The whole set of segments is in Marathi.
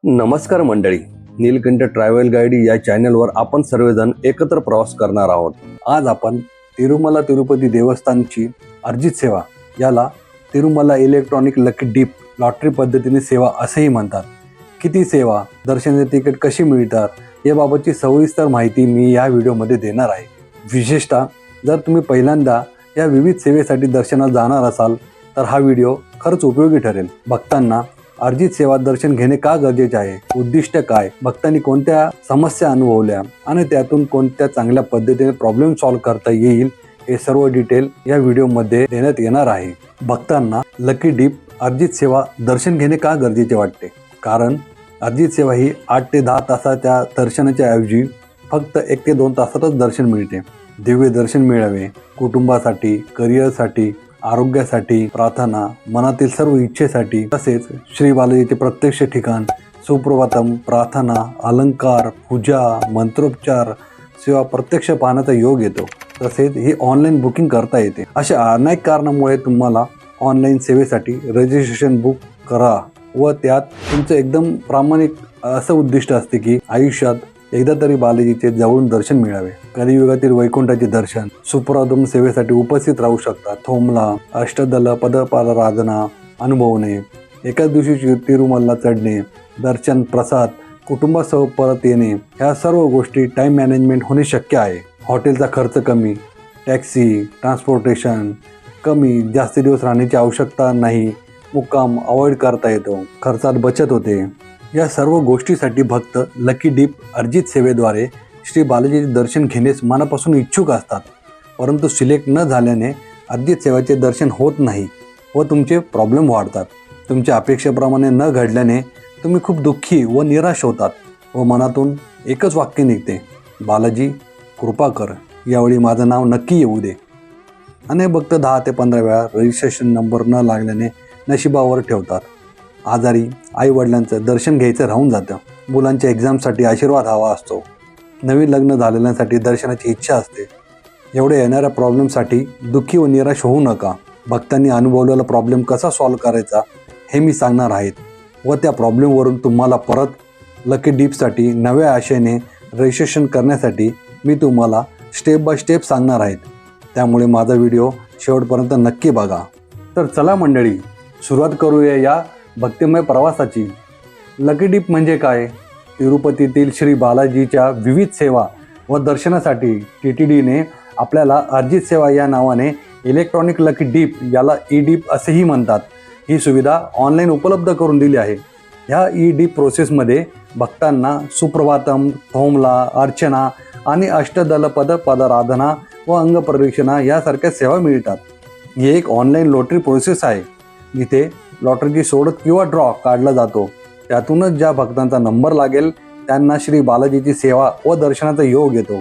नमस्कार मंडळी, नीलकंठ ट्रॅव्हल गाईड या चॅनलवर आपण सर्वजण एकत्र प्रवास करणार आहोत. आज आपण तिरुमला तिरुपती देवस्थानची अर्जित सेवा, याला Tirumala electronic lucky deep lottery पद्धतीने सेवा असेही म्हणतात. किती सेवा, दर्शनाचे तिकीट कशी मिळतात याबाबतची सविस्तर माहिती मी या व्हिडिओमध्ये देणार आहे. विशेषतः जर तुम्ही पहिल्यांदा या विविध सेवेसाठी दर्शनाला जाणार असाल तर हा व्हिडिओ खरंच उपयोगी ठरेल. भक्तांना अर्जित सेवा दर्शन घेणे का गरजेचे आहे, उद्दिष्ट काय, भक्तांनी कोणत्या समस्या अनुभवल्या आणि त्यातून कोणत्या चांगल्या पद्धतीने प्रॉब्लेम सॉल्व्ह करता येईल हे सर्व डिटेल या व्हिडिओमध्ये देण्यात येणार आहे. भक्तांना लकी डीप अर्जित सेवा दर्शन घेणे का गरजेचे वाटते? कारण अर्जित सेवा ही 8 ते 10 तासाच्या दर्शनाच्या ऐवजी फक्त 1 ते 2 तासातच दर्शन मिळते. दिव्य दर्शन मिळावे, कुटुंबासाठी, करिअरसाठी, आरोग्यासाठी, प्रार्थना, मनातील सर्व इच्छेसाठी, तसेच श्री बालाजीचे प्रत्यक्ष ठिकाण, सुप्रभातम, प्रार्थना, अलंकार, पूजा, मंत्रोपचार सेवा प्रत्यक्ष पाहण्याचा योग येतो. तसेच ही ऑनलाईन बुकिंग करता येते. अशा अनेक कारणामुळे तुम्हाला ऑनलाईन सेवेसाठी रजिस्ट्रेशन बुक करा व त्यात तुमचं एकदम प्रामाणिक असं उद्दिष्ट असते की आयुष्यात एकदा तरी बालाजीचे जवळून दर्शन मिळावे. कलियुगातील वैकुंठाचे दर्शन, सुप्रभातम सेवेसाठी उपस्थित राहू शकतात. थोमला, अष्टदल पदपाराधना अनुभवणे, एकाच दिवशी तिरुमलला चढणे, दर्शन, प्रसाद, कुटुंबासह परत येणे, ह्या सर्व गोष्टी टाईम मॅनेजमेंट होणे शक्य आहे. हॉटेलचा खर्च कमी, टॅक्सी, ट्रान्सपोर्टेशन कमी, जास्त दिवस राहण्याची आवश्यकता नाही, मुक्काम अवॉइड करता येतो, खर्चात बचत होते. या सर्व गोष्टीसाठी भक्त लकी डीप अर्जित सेवेद्वारे श्री बालाजीचे दर्शन घेण्यास मनापासून इच्छुक असतात. परंतु सिलेक्ट न झाल्याने अर्जित सेवेचे दर्शन होत नाही व तुमचे प्रॉब्लेम वाढतात. तुमच्या अपेक्षेप्रमाणे न घडल्याने तुम्ही खूप दुःखी व निराश होतात व मनातून एकच वाक्य निघते, बालाजी कृपा कर, यावेळी माझं नाव नक्की येऊ दे. अनेक भक्त 10 ते 15 वेळा रजिस्ट्रेशन नंबर न लागल्याने नशिबावर ठेवतात. आजारी आईवडिलांचं दर्शन घ्यायचं राहून जातं. मुलांच्या एक्झामसाठी आशीर्वाद हवा असतो. नवीन लग्न झालेल्यांसाठी दर्शनाची इच्छा असते. एवढ्या येणाऱ्या प्रॉब्लेमसाठी दुःखी व निराश होऊ नका. भक्तांनी अनुभवलेला प्रॉब्लेम कसा सॉल्व्ह करायचा हे मी सांगणार आहेत व त्या प्रॉब्लेमवरून तुम्हाला परत लकी डीपसाठी नव्या आशेने रजिस्ट्रेशन करण्यासाठी मी तुम्हाला स्टेप बाय स्टेप सांगणार आहेत. त्यामुळे माझा व्हिडिओ शेवटपर्यंत नक्की बघा. तर चला मंडळी, सुरुवात करूया या भक्तिमय प्रवासाची. लकी डीप म्हणजे काय? तिरुपतीतील श्री बालाजीच्या विविध सेवा व दर्शनासाठी TTDने आपल्याला अर्जित सेवा या नावाने इलेक्ट्रॉनिक लकी डीप, याला ई-डीप असेही म्हणतात, ही सुविधा ऑनलाईन उपलब्ध करून दिली आहे. ह्या ई-डीप प्रोसेसमध्ये भक्तांना सुप्रभातम, थोमला, अर्चना आणि अष्टदल पदराधना व अंगप्रदक्षिणा यासारख्या सेवा मिळतात. ही एक ऑनलाईन लॉटरी प्रोसेस आहे. जिथे लॉटरीची सोडत किंवा ड्रॉ काढला जातो. त्यातूनच ज्या भक्तांचा नंबर लागेल त्यांना श्री बालाजीची सेवा व दर्शनाचा योग येतो.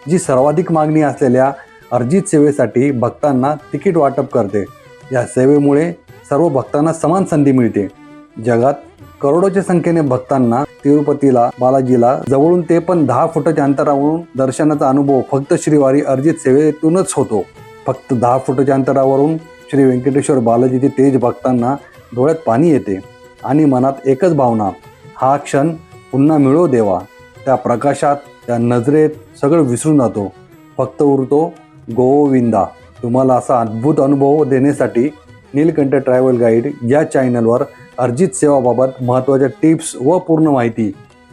जी सर्वाधिक मागणी असलेल्या अर्जित सेवेसाठी भक्तांना तिकीट वाटप करते. या सेवेमुळे सर्व भक्तांना समान संधी मिळते. जगात करोडोच्या संख्येने भक्तांना तिरुपतीला बालाजीला जवळून ते पण 10 फुटाच्या अंतरावरून दर्शनाचा अनुभव फक्त श्रीवारी अर्जित सेवेतूनच होतो. फक्त 10 फुटाच्या अंतरावरून श्री व्यंकटेश्वर बालाजीचे तेज भक्तांना डोळ्यात पाणी येते आणि मनात एकच भावना, हा क्षण पुन्हा मिळो देवा. त्या प्रकाशात, त्या नजरेत सगळं विसरून जातो. फक्त उरतो गोविंदा. तुम्हाला असा अद्भुत अनुभव देण्यासाठी नीलकंठ ट्रॅव्हल गाईड या चॅनलवर अर्जित सेवाबाबत महत्त्वाच्या टिप्स व पूर्ण माहिती,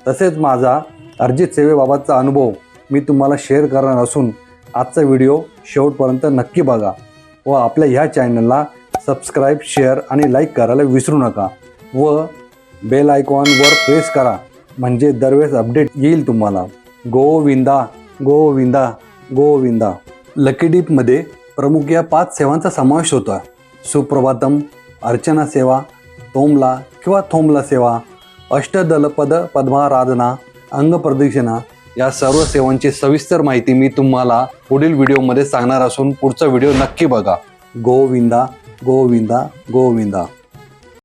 तसेच माझा अर्जित सेवेबाबतचा अनुभव मी तुम्हाला शेअर करणार असून आजचा व्हिडिओ शेवटपर्यंत नक्की बघा व आपल्या ह्या चॅनलला सबस्क्राईब, शेअर आणि लाईक करायला विसरू नका व बेल आयकॉनवर प्रेस करा, म्हणजे दरवेळेस अपडेट येईल तुम्हाला. गोविंदा गोविंदा गोविंदा. लकी डीपमध्ये प्रमुख या 5 सेवांचा समावेश होता. सुप्रभातम, अर्चना सेवा, थोमला किंवा थोमला सेवा, अष्टदल पद्माराधना, अंगप्रदक्षिणा या सर्व सेवांची सविस्तर माहिती मी तुम्हाला पुढील व्हिडिओमध्ये सांगणार असून पुढचा व्हिडिओ नक्की बघा. गोविंदा गोविंदा गोविंदा.